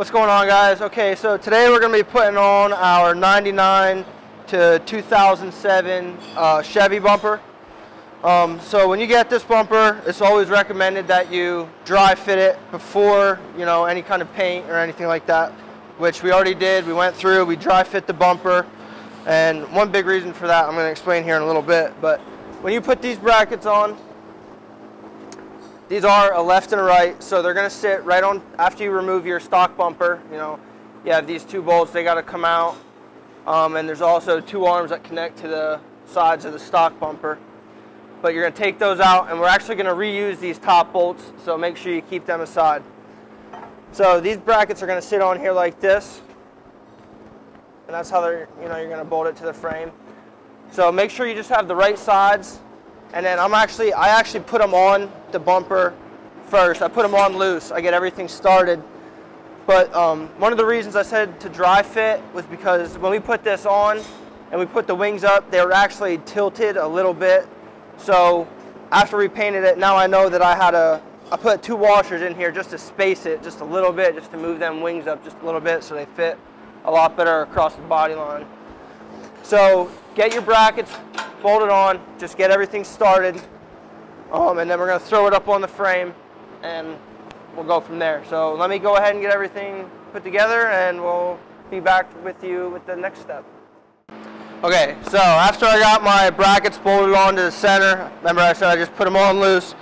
What's going on, guys? Okay, so today we're going to be putting on our 99 to 2007 Chevy bumper. So when you get this bumper, it's always recommended that you dry fit it before, any kind of paint or anything like that, which we already did. We went through, we dry fit the bumper, and one big reason for that I'm going to explain here in a little bit. But when you put these brackets on, these are a left and a right, so they're going to sit right on after you remove your stock bumper. You have these two bolts, they got to come out, and there's also two arms that connect to the sides of the stock bumper. But you're going to take those out, and we're actually going to reuse these top bolts, so make sure you keep them aside. So these brackets are going to sit on here like this, and that's how they're, you're going to bolt it to the frame. So make sure you just have the right sides. And then I actually put them on the bumper first. I put them on loose. I get everything started. But one of the reasons I said to dry fit was because when we put this on and we put the wings up, they were actually tilted a little bit. So after we painted it, now I know that I put two washers in here just to space it just a little bit, just to move them wings up just a little bit so they fit a lot better across the body line. So get your brackets bolted on, just get everything started, and then we're going to throw it up on the frame and we'll go from there. So let me go ahead and get everything put together and we'll be back with you with the next step. Okay, so after I got my brackets bolted on to the center, remember I said I just put them on loose,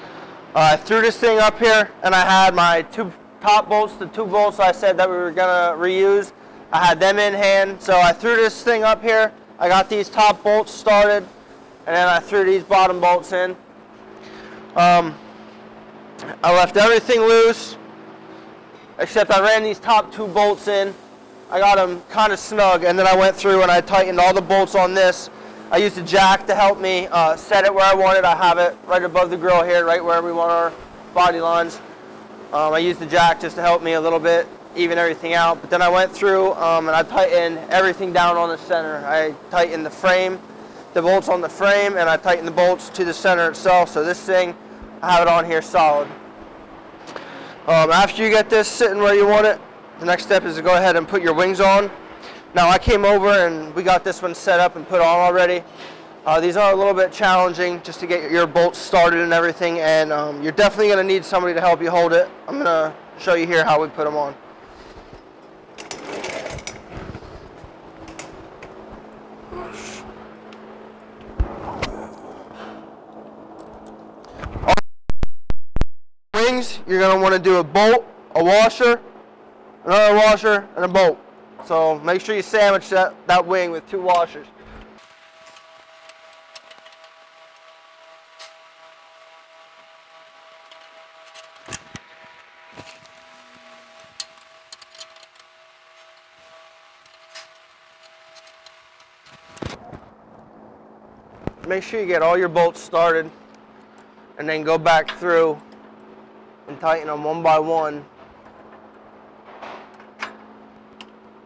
I threw this thing up here and I had my two top bolts, the two bolts I said that we were going to reuse. I had them in hand, so I threw this thing up here. I got these top bolts started, and then I threw these bottom bolts in. I left everything loose, except I ran these top two bolts in. I got them kind of snug, and then I went through and I tightened all the bolts on this. I used a jack to help me set it where I wanted. I have it right above the grill here, right where we want our body lines. I used the jack just to help me a little bit, even everything out. But then I went through and I tightened everything down on the center. I tightened the frame, the bolts on the frame, and I tightened the bolts to the center itself. So this thing, I have it on here solid. After you get this sitting where you want it, the next step is to go ahead and put your wings on. Now I came over and we got this one set up and put on already. These are a little bit challenging just to get your bolts started and everything, and you're definitely going to need somebody to help you hold it. I'm going to show you here how we put them on. Wings, you're going to want to do a bolt, a washer, another washer, and a bolt. So make sure you sandwich that wing with two washers. Make sure you get all your bolts started and then go back through and tighten them one by one.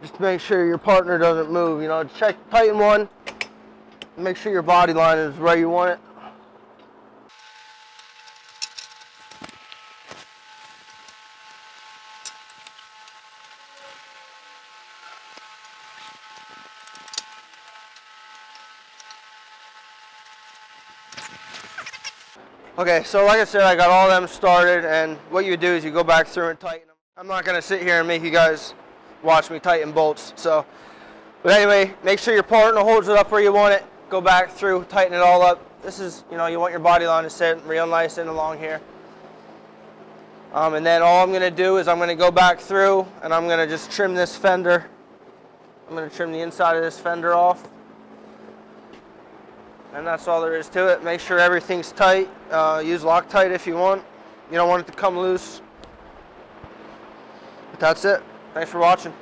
Just to make sure your partner doesn't move. Tighten one, make sure your body line is where you want it. Okay, so like I said, I got all of them started, and what you do is you go back through and tighten them. I'm not going to sit here and make you guys watch me tighten bolts. But anyway, make sure your partner holds it up where you want it. Go back through, tighten it all up. This is, you want your body line to sit real nice and along here. And then all I'm going to do is I'm going to go back through and I'm going to just trim this fender. I'm going to trim the inside of this fender off. And that's all there is to it. Make sure everything's tight. Use Loctite if you want. You don't want it to come loose. But that's it. Thanks for watching.